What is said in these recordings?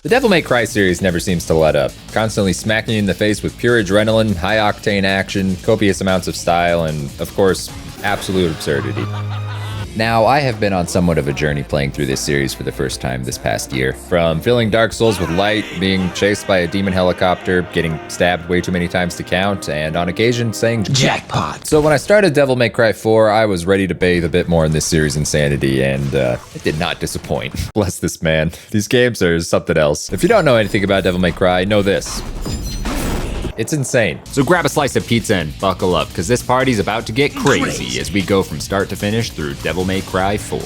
The Devil May Cry series never seems to let up, constantly smacking you in the face with pure adrenaline, high-octane action, copious amounts of style, and, of course, absolute absurdity. Now, I have been on somewhat of a journey playing through this series for the first time this past year. From filling Dark Souls with light, being chased by a demon helicopter, getting stabbed way too many times to count, and on occasion saying jackpot. So when I started Devil May Cry 4, I was ready to bathe a bit more in this series' insanity, and it did not disappoint. Bless this man. These games are something else. If you don't know anything about Devil May Cry, know this. It's insane. So grab a slice of pizza and buckle up, because this party's about to get crazy as we go from start to finish through Devil May Cry 4.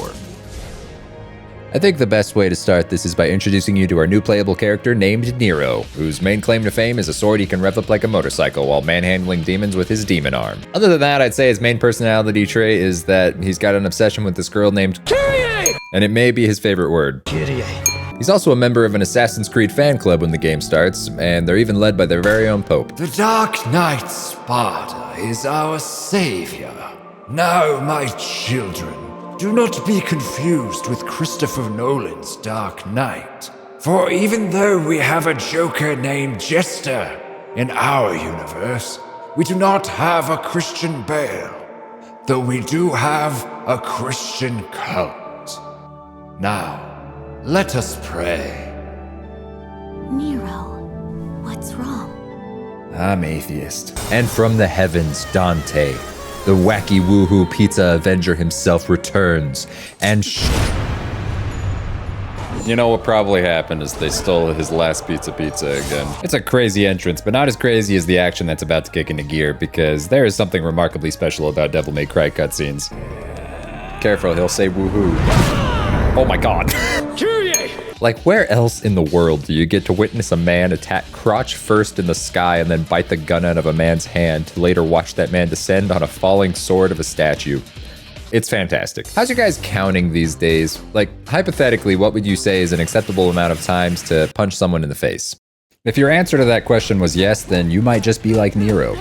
I think the best way to start this is by introducing you to our new playable character named Nero, whose main claim to fame is a sword he can rev up like a motorcycle while manhandling demons with his demon arm. Other than that, I'd say his main personality trait is that he's got an obsession with this girl named Kyrie, and it may be his favorite word. Kyrie. He's also a member of an Assassin's Creed fan club when the game starts, and they're even led by their very own Pope. The Dark Knight Sparta is our savior. Now, my children, do not be confused with Christopher Nolan's Dark Knight. For even though we have a Joker named Jester in our universe, we do not have a Christian Bale, though we do have a Christian cult. Now, let us pray. Nero, what's wrong? I'm atheist. And from the heavens, Dante, the wacky woohoo pizza avenger himself, returns and You know what probably happened is they stole his last pizza again. It's a crazy entrance, but not as crazy as the action that's about to kick into gear, because there is something remarkably special about Devil May Cry cutscenes. Careful, he'll say woohoo. Oh my god. Like, where else in the world do you get to witness a man attack crotch first in the sky and then bite the gun out of a man's hand to later watch that man descend on a falling sword of a statue? It's fantastic. How's your guys counting these days? Like, hypothetically, what would you say is an acceptable amount of times to punch someone in the face? If your answer to that question was yes, then you might just be like Nero.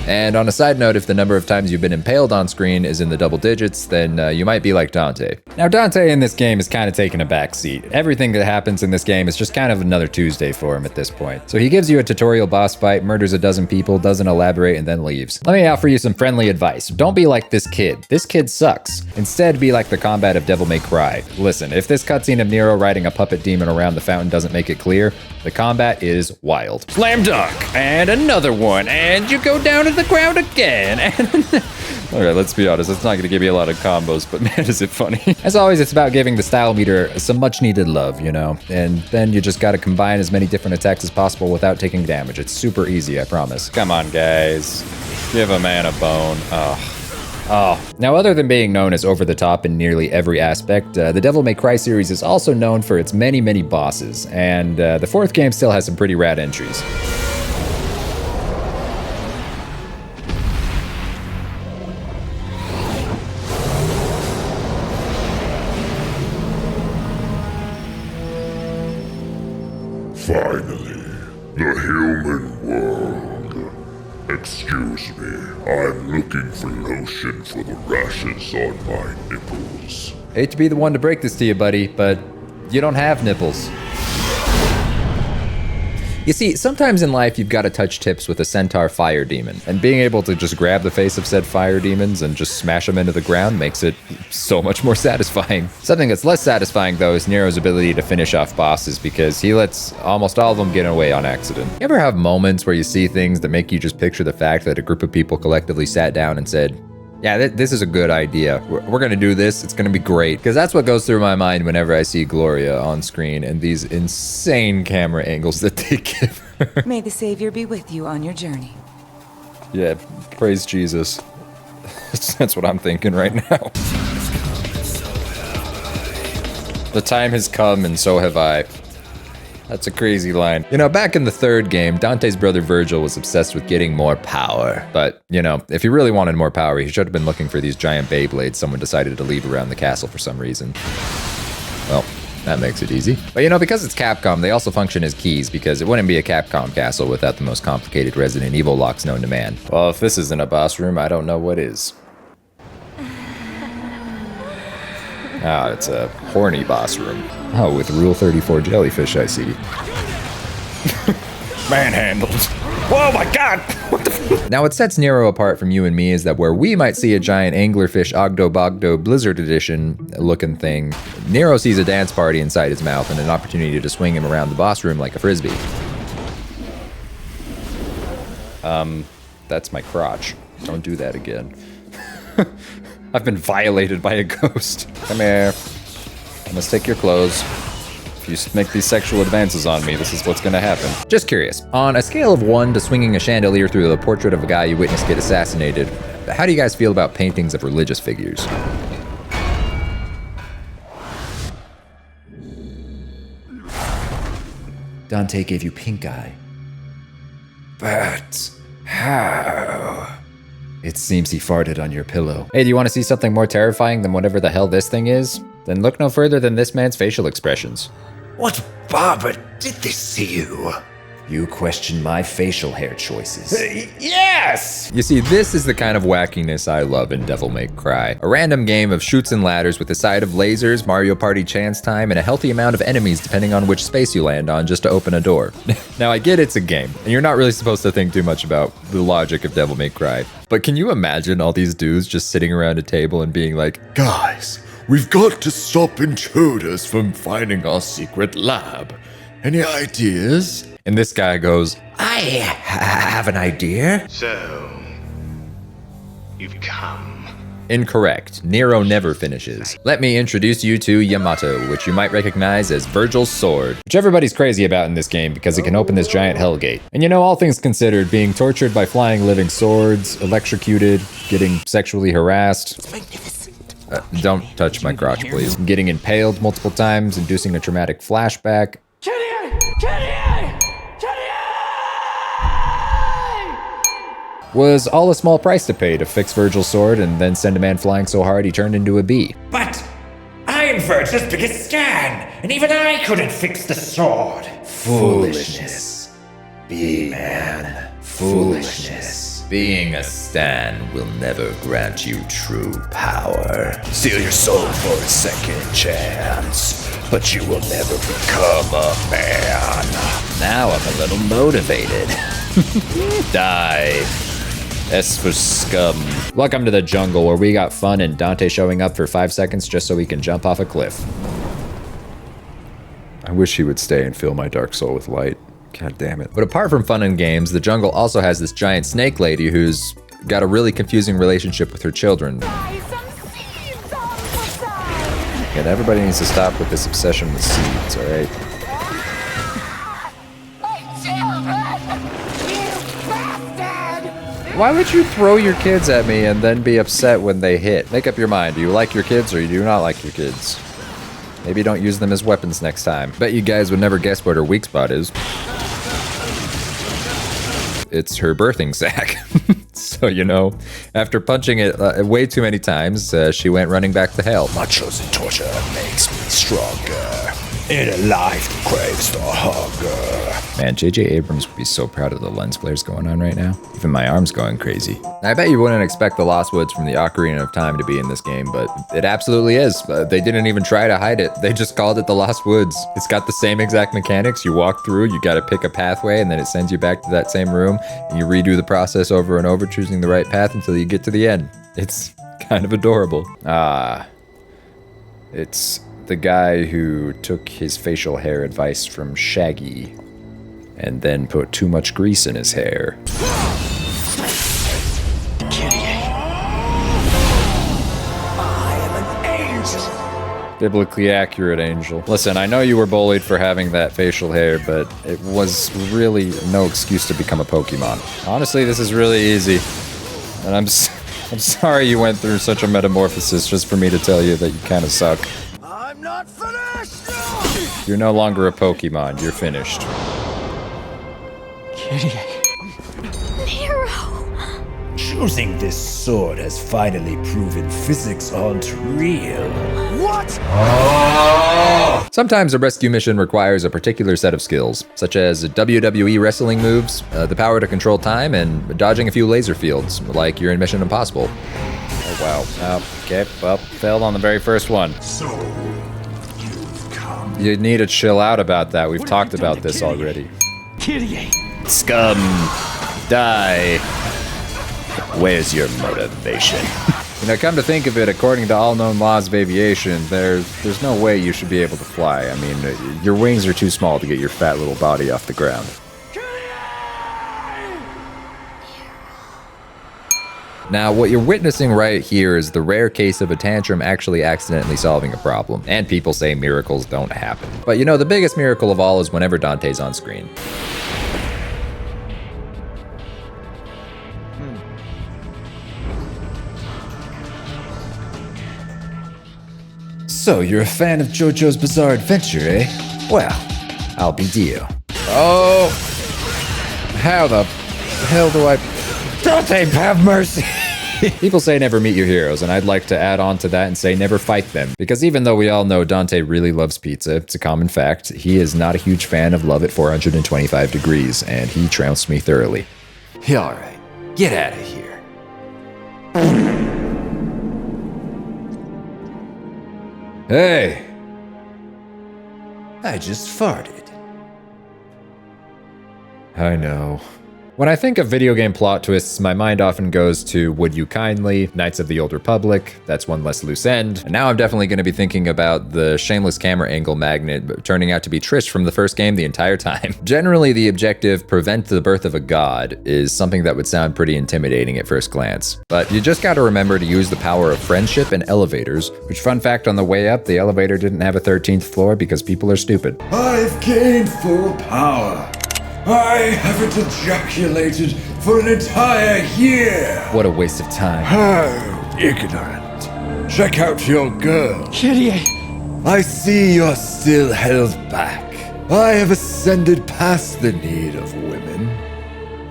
And on a side note, if the number of times you've been impaled on screen is in the double digits, then you might be like Dante. Now, Dante in this game is kind of taking a back seat. Everything that happens in this game is just kind of another Tuesday for him at this point. So he gives you a tutorial boss fight, murders a dozen people, doesn't elaborate, and then leaves. Let me offer you some friendly advice. Don't be like this kid. This kid sucks. Instead, be like the combat of Devil May Cry. Listen, if this cutscene of Nero riding a puppet demon around the fountain doesn't make it clear, the combat is wild. Slam dunk, and another one, and you go down to the ground again. All right, let's be honest, it's not going to give you a lot of combos, but man, is it funny. As always, it's about giving the style meter some much needed love, you know, and then you just got to combine as many different attacks as possible without taking damage. It's super easy, I promise. Come on, guys. Give a man a bone. Oh. Now, other than being known as over the top in nearly every aspect, the Devil May Cry series is also known for its many, many bosses, and the fourth game still has some pretty rad entries. Finally, the human world. Excuse me, I'm looking for lotion for the rashes on my nipples. Hate to be the one to break this to you, buddy, but you don't have nipples. You see, sometimes in life you've got to touch tips with a centaur fire demon, and being able to just grab the face of said fire demons and just smash them into the ground makes it so much more satisfying. Something that's less satisfying, though, is Nero's ability to finish off bosses, because he lets almost all of them get away on accident. You ever have moments where you see things that make you just picture the fact that a group of people collectively sat down and said, yeah, this is a good idea. We're gonna do this. It's gonna be great. Because that's what goes through my mind whenever I see Gloria on screen and these insane camera angles that they give her. May the Savior be with you on your journey. Yeah, praise Jesus. That's what I'm thinking right now. The time has come and so have I. That's a crazy line. You know, back in the third game, Dante's brother Virgil was obsessed with getting more power. But, you know, if he really wanted more power, he should have been looking for these giant Beyblades someone decided to leave around the castle for some reason. Well, that makes it easy. But, you know, because it's Capcom, they also function as keys, because it wouldn't be a Capcom castle without the most complicated Resident Evil locks known to man. Well, if this isn't a boss room, I don't know what is. Ah, it's a horny boss room. Oh, with Rule 34 jellyfish, I see. Manhandled. Oh my god! What the f— Now, what sets Nero apart from you and me is that where we might see a giant anglerfish Ogdo Bogdo Blizzard Edition looking thing, Nero sees a dance party inside his mouth and an opportunity to swing him around the boss room like a frisbee. That's my crotch. Don't do that again. I've been violated by a ghost. Come here. I must take your clothes. If you make these sexual advances on me, this is what's gonna happen. Just curious, on a scale of 1 to swinging a chandelier through the portrait of a guy you witnessed get assassinated, how do you guys feel about paintings of religious figures? Dante gave you pink eye. But how? It seems he farted on your pillow. Hey, do you want to see something more terrifying than whatever the hell this thing is? Then look no further than this man's facial expressions. What barber did this to you? You question my facial hair choices. Yes! You see, this is the kind of wackiness I love in Devil May Cry. A random game of shoots and ladders with a side of lasers, Mario Party chance time, and a healthy amount of enemies depending on which space you land on just to open a door. Now, I get it's a game, and you're not really supposed to think too much about the logic of Devil May Cry. But can you imagine all these dudes just sitting around a table and being like, Guys, we've got to stop intruders from finding our secret lab. Any ideas? and this guy goes, I have an idea. So, you've come. Incorrect. Nero never finishes. Let me introduce you to Yamato, which you might recognize as Virgil's sword, which everybody's crazy about in this game because it can open this giant hell gate. And you know, all things considered, being tortured by flying living swords, electrocuted, getting sexually harassed. Don't touch my crotch, please. Getting impaled multiple times, inducing a traumatic flashback. Was all a small price to pay to fix Virgil's sword and then send a man flying so hard he turned into a bee. But I'm Virgil's biggest stan, and even I couldn't fix the sword. Foolishness. B-man. Foolishness. Being a stan will never grant you true power. Steal your soul for a second chance, but you will never become a man. Now I'm a little motivated. Die. S for scum. Welcome to the jungle where we got fun and Dante showing up for 5 seconds just so he can jump off a cliff. I wish he would stay and fill my dark soul with light. God damn it. But apart from fun and games, the jungle also has this giant snake lady who's got a really confusing relationship with her children. And everybody needs to stop with this obsession with seeds, alright? Why would you throw your kids at me and then be upset when they hit? Make up your mind. Do you like your kids or you do not like your kids? Maybe don't use them as weapons next time. Bet you guys would never guess what her weak spot is. It's her birthing sac. So, you know, after punching it way too many times, she went running back to hell. My chosen torture makes me stronger. Inner life craves the hunger. Man, J.J. Abrams would be so proud of the lens flares going on right now. Even my arm's going crazy. I bet you wouldn't expect the Lost Woods from the Ocarina of Time to be in this game, but it absolutely is. They didn't even try to hide it. They just called it the Lost Woods. It's got the same exact mechanics. You walk through, you gotta pick a pathway, and then it sends you back to that same room, and you redo the process over and over, choosing the right path until you get to the end. It's kind of adorable. It's the guy who took his facial hair advice from Shaggy and then put too much grease in his hair. Biblically accurate angel. Listen, I know you were bullied for having that facial hair, but it was really no excuse to become a Pokemon. Honestly, this is really easy. And I'm sorry you went through such a metamorphosis just for me to tell you that you kind of suck. I'm not finished! You're no longer a Pokemon, you're finished. Nero! Choosing this sword has finally proven physics aren't real. What? Sometimes a rescue mission requires a particular set of skills, such as WWE wrestling moves, the power to control time, and dodging a few laser fields, like you're in Mission Impossible. Oh wow. Okay, well, failed on the very first one. So, you've come. You need to chill out about that. We've talked about this already. Scum. Die. Where's your motivation? You know, come to think of it, according to all known laws of aviation, there's no way you should be able to fly. I mean, your wings are too small to get your fat little body off the ground. Now, what you're witnessing right here is the rare case of a tantrum actually accidentally solving a problem. And people say miracles don't happen. But you know, the biggest miracle of all is whenever Dante's on screen. So, you're a fan of JoJo's Bizarre Adventure, eh? Well, I'll be Dio. Oh! How the hell do I... Dante, have mercy! People say never meet your heroes, and I'd like to add on to that and say never fight them. Because even though we all know Dante really loves pizza, it's a common fact, he is not a huge fan of love at 425 degrees, and he trounced me thoroughly. Alright, get out of here. Hey! I just farted. I know. When I think of video game plot twists, my mind often goes to Would You Kindly, Knights of the Old Republic, that's one less loose end, and now I'm definitely going to be thinking about the shameless camera angle magnet turning out to be Trish from the first game the entire time. Generally, the objective, prevent the birth of a god, is something that would sound pretty intimidating at first glance. But you just gotta remember to use the power of friendship and elevators, which fun fact on the way up, the elevator didn't have a 13th floor because people are stupid. I've gained full power. I haven't ejaculated for an entire year. What a waste of time. How ignorant. Check out your girl. Kyrie! I see you're still held back. I have ascended past the need of women.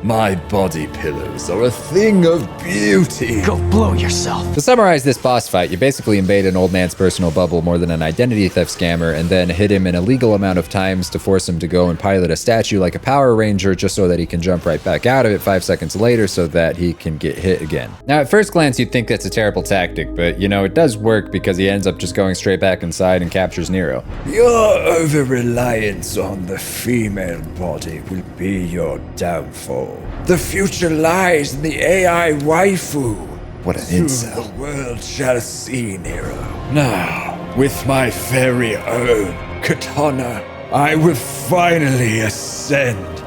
My body pillows are a thing of beauty. Go blow yourself. To summarize this boss fight, you basically invade an old man's personal bubble more than an identity theft scammer, and then hit him an illegal amount of times to force him to go and pilot a statue like a Power Ranger just so that he can jump right back out of it 5 seconds later so that he can get hit again. Now, at first glance, you'd think that's a terrible tactic, but you know, it does work because he ends up just going straight back inside and captures Nero. Your over-reliance on the female body will be your downfall. The future lies in the AI waifu. What an Soon incel. the world shall see, Nero. Now, with my very own katana, I will finally ascend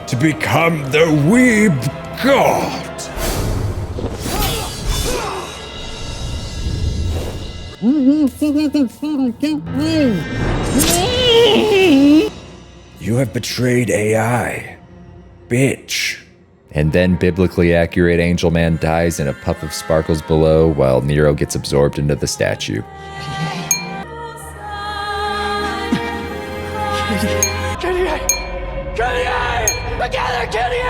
to become the Weeb God. You have betrayed AI, bitch. And then biblically accurate Angel Man dies in a puff of sparkles below while Nero gets absorbed into the statue. Kyrie! Kyrie! Together, Kyrie!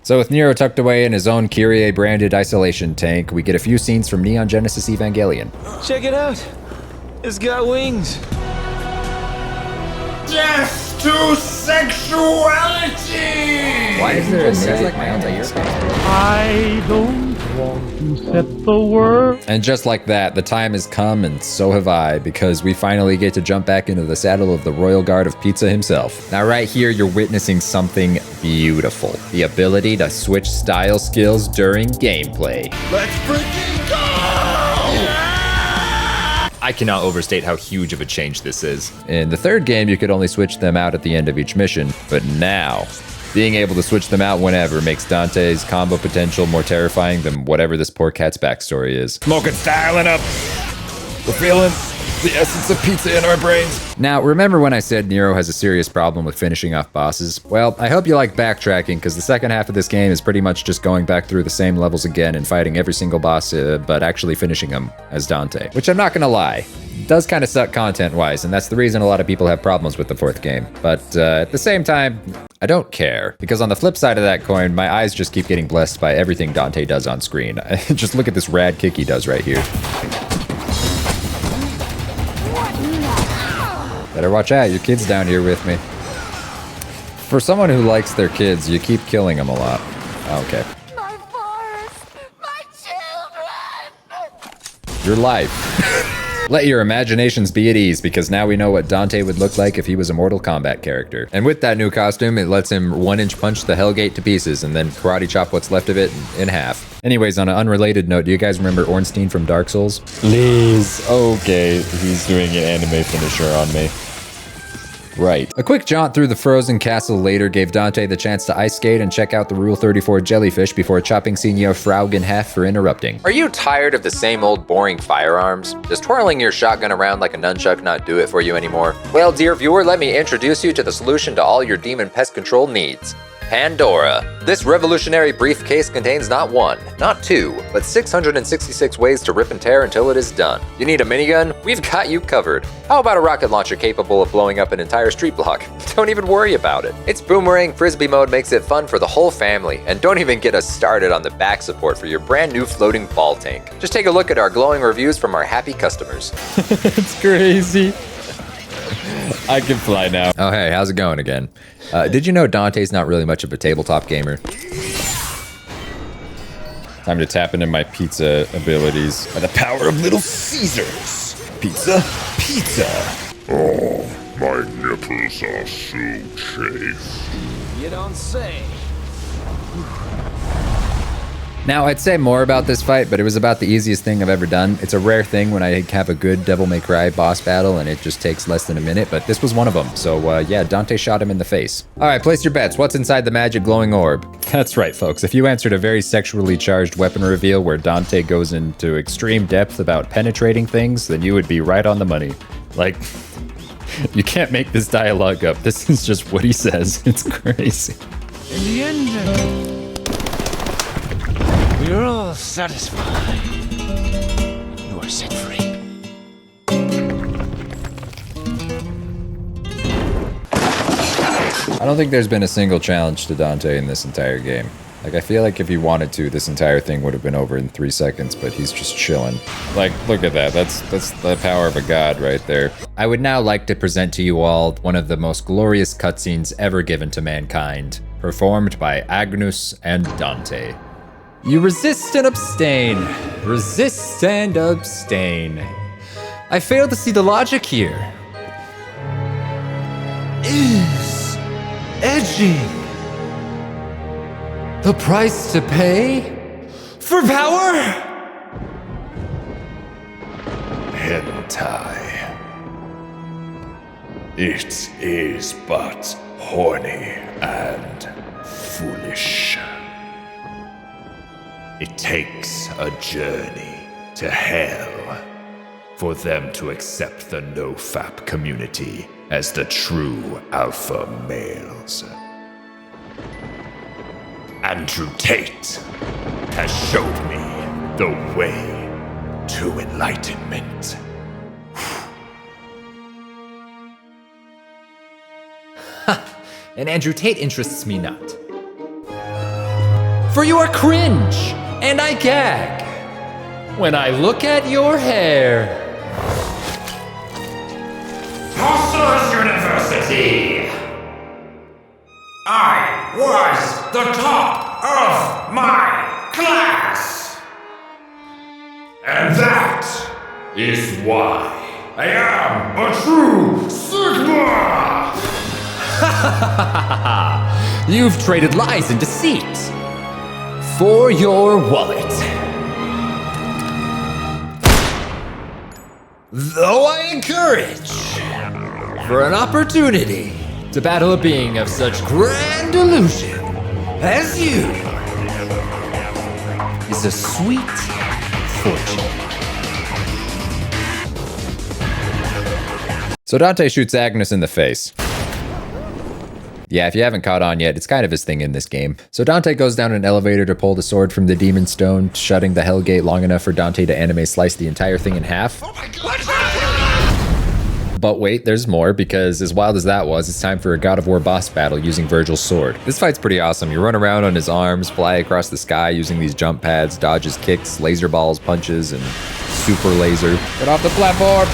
So with Nero tucked away in his own Kyrie-branded isolation tank, we get a few scenes from Neon Genesis Evangelion. Check it out! It's got wings! Death to sexuality! Why is there a music like my anti-ear? I don't want to set the world. And just like that, the time has come, and so have I, because we finally get to jump back into the saddle of the Royal Guard of Pizza himself. Now right here, you're witnessing something beautiful. The ability to switch style skills during gameplay. Let's freaking go! I cannot overstate how huge of a change this is. In the third game, you could only switch them out at the end of each mission, but now, being able to switch them out whenever makes Dante's combo potential more terrifying than whatever this poor cat's backstory is. Smoking, styling up. We're feeling the essence of pizza in our brains. Now, remember when I said Nero has a serious problem with finishing off bosses? Well, I hope you like backtracking, because the second half of this game is pretty much just going back through the same levels again and fighting every single boss, but actually finishing them as Dante. Which I'm not gonna lie, does kind of suck content-wise, and that's the reason a lot of people have problems with the fourth game. But at the same time, I don't care, because on the flip side of that coin, my eyes just keep getting blessed by everything Dante does on screen. Just look at this rad kick he does right here. Better watch out, your kid's down here with me. For someone who likes their kids, you keep killing them a lot. Okay. My forest! My children! Your life. Let your imaginations be at ease, because now we know what Dante would look like if he was a Mortal Kombat character. And with that new costume, it lets him 1-inch punch the Hellgate to pieces and then karate chop what's left of it in half. Anyways, on an unrelated note, do you guys remember Ornstein from Dark Souls? Please. Okay, he's doing an anime finisher on me. Right. A quick jaunt through the frozen castle later gave Dante the chance to ice skate and check out the Rule 34 jellyfish before chopping Senior Frog in half for interrupting. Are you tired of the same old boring firearms? Does twirling your shotgun around like a nunchuck not do it for you anymore? Well, dear viewer, let me introduce you to the solution to all your demon pest control needs. Pandora. This revolutionary briefcase contains not 1, not 2, but 666 ways to rip and tear until it is done. You need a minigun? We've got you covered. How about a rocket launcher capable of blowing up an entire street block? Don't even worry about it. Its boomerang frisbee mode makes it fun for the whole family, and don't even get us started on the back support for your brand new floating ball tank. Just take a look at our glowing reviews from our happy customers. It's crazy. I can fly now. Oh hey, how's it going again? Did you know Dante's not really much of a tabletop gamer? Time to tap into my pizza abilities. By the power of Little Caesars. Pizza, pizza. Oh, my nipples are so chafed. You don't say. Now, I'd say more about this fight, but it was about the easiest thing I've ever done. It's a rare thing when I have a good Devil May Cry boss battle, and it just takes less than a minute, but this was one of them. So, yeah, Dante shot him in the face. All right, place your bets. What's inside the magic glowing orb? That's right, folks. If you answered a very sexually charged weapon reveal where Dante goes into extreme depth about penetrating things, then you would be right on the money. Like, you can't make this dialogue up. This is just what he says. It's crazy. In the end, we're all satisfied. You are set free. I don't think there's been a single challenge to Dante in this entire game. Like, I feel like if he wanted to, this entire thing would have been over in 3 seconds, but he's just chilling. Like, look at that. That's the power of a god right there. I would now like to present to you all one of the most glorious cutscenes ever given to mankind, performed by Agnus and Dante. You resist and abstain. Resist and abstain. I fail to see the logic here. Is edging the price to pay for power? Hentai. It is but horny and foolish. It takes a journey to hell for them to accept the no-fap community as the true alpha males. Andrew Tate has showed me the way to enlightenment. And Andrew Tate interests me not. For you are cringe, and I gag when I look at your hair. Sorcerer's University! I was the top of my class! And that is why I am a true Sigma! You've traded lies and deceit for your wallet. Though I encourage for an opportunity to battle a being of such grand illusion as you is a sweet fortune. So Dante shoots Agnus in the face. Yeah, if you haven't caught on yet, it's kind of his thing in this game. So Dante goes down an elevator to pull the sword from the demon stone, shutting the Hellgate long enough for Dante to anime slice the entire thing in half. Oh my God! But wait, there's more, because as wild as that was, it's time for a God of War boss battle using Virgil's sword. This fight's pretty awesome. You run around on his arms, fly across the sky using these jump pads, dodge his kicks, laser balls, punches, and super laser. Get off the platform!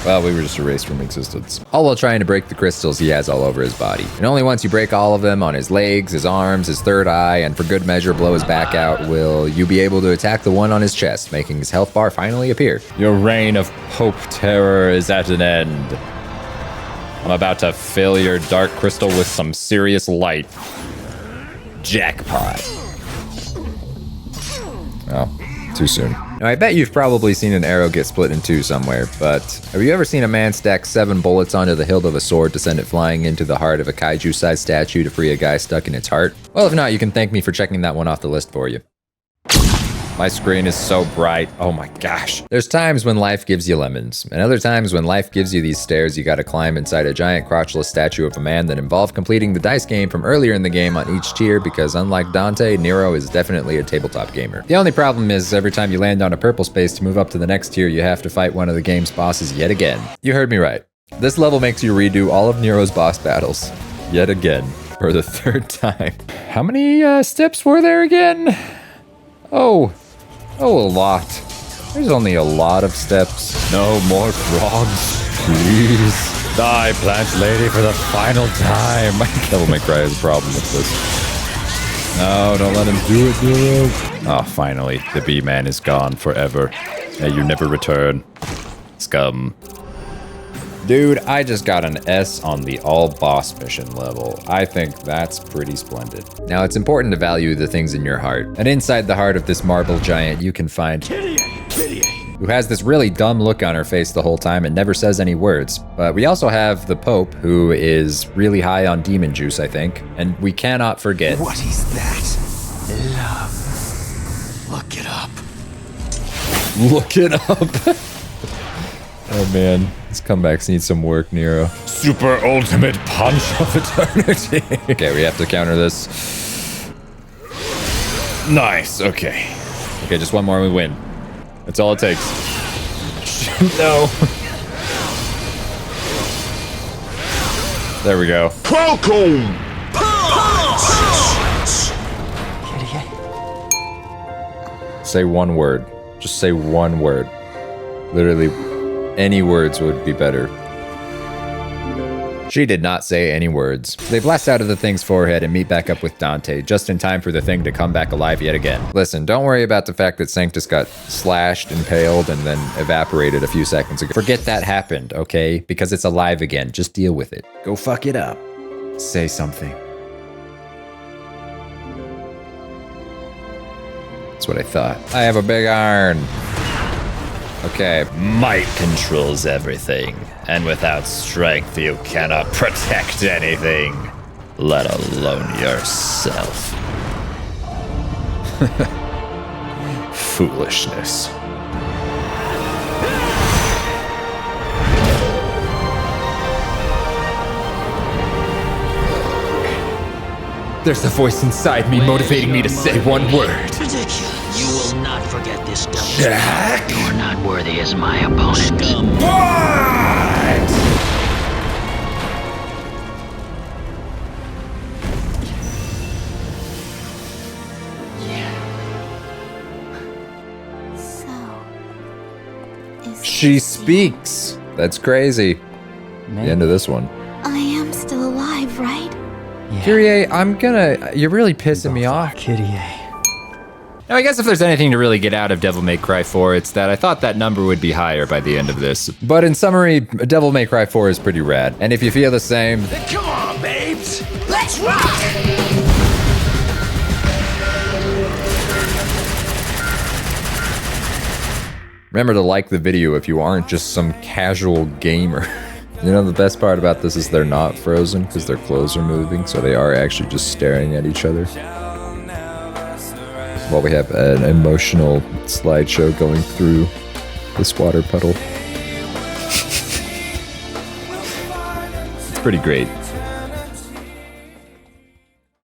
Well, we were just erased from existence. All while trying to break the crystals he has all over his body. And only once you break all of them on his legs, his arms, his third eye, and for good measure blow his back out, will you be able to attack the one on his chest, making his health bar finally appear. Your reign of Pope Terror is at an end. I'm about to fill your dark crystal with some serious light. Jackpot. Oh, too soon. Now, I bet you've probably seen an arrow get split in two somewhere, but have you ever seen a man stack 7 bullets onto the hilt of a sword to send it flying into the heart of a kaiju-sized statue to free a guy stuck in its heart? Well, if not, you can thank me for checking that one off the list for you. My screen is so bright. Oh my gosh. There's times when life gives you lemons, and other times when life gives you these stairs you gotta climb inside a giant crotchless statue of a man that involve completing the dice game from earlier in the game on each tier, because unlike Dante, Nero is definitely a tabletop gamer. The only problem is every time you land on a purple space to move up to the next tier, you have to fight one of the game's bosses yet again. You heard me right. This level makes you redo all of Nero's boss battles yet again for the 3rd time. How many steps were there again? Oh, a lot. There's only a lot of steps. No more frogs, please. Die, plant lady, for the final time. Devil May Cry has a problem with this. No, don't let him do it, Nero. Oh, finally, the B-Man is gone forever. May you never return. Scum. Dude, I just got an S on the all-boss mission level. I think that's pretty splendid. Now, it's important to value the things in your heart. And inside the heart of this marble giant, you can find who has this really dumb look on her face the whole time and never says any words. But we also have the Pope, who is really high on demon juice, I think. And we cannot forget. What is that? Love. Look it up. Look it up. Oh man, these comebacks need some work, Nero. Super ultimate punch of eternity. Okay, we have to counter this. Nice, okay. Okay, just one more and we win. That's all it takes. No. There we go. Welcome! Say one word. Just say one word. Literally, any words would be better. She did not say any words. They blast out of the thing's forehead and meet back up with Dante, just in time for the thing to come back alive yet again. Listen, don't worry about the fact that Sanctus got slashed, impaled, and then evaporated a few seconds ago. Forget that happened, okay? Because it's alive again. Just deal with it. Go fuck it up. Say something. That's what I thought. I have a big iron. Okay. Might controls everything, and without strength you cannot protect anything, let alone yourself. Foolishness. There's a voice inside me motivating me to say one word. Ridiculous. You will not forget this double. Jack! You're not worthy as my opponent. She speaks. That's crazy. The end of this one. I am still alive, right? Kyrie, you're really pissing me off. Now, I guess if there's anything to really get out of Devil May Cry 4, it's that I thought that number would be higher by the end of this. But in summary, Devil May Cry 4 is pretty rad. And if you feel the same, Come on, babes. Let's rock! remember to like the video if you aren't just some casual gamer. You know, the best part about this is they're not frozen because their clothes are moving, so they are actually just staring at each other. While we have an emotional slideshow going through this water puddle. It's pretty great.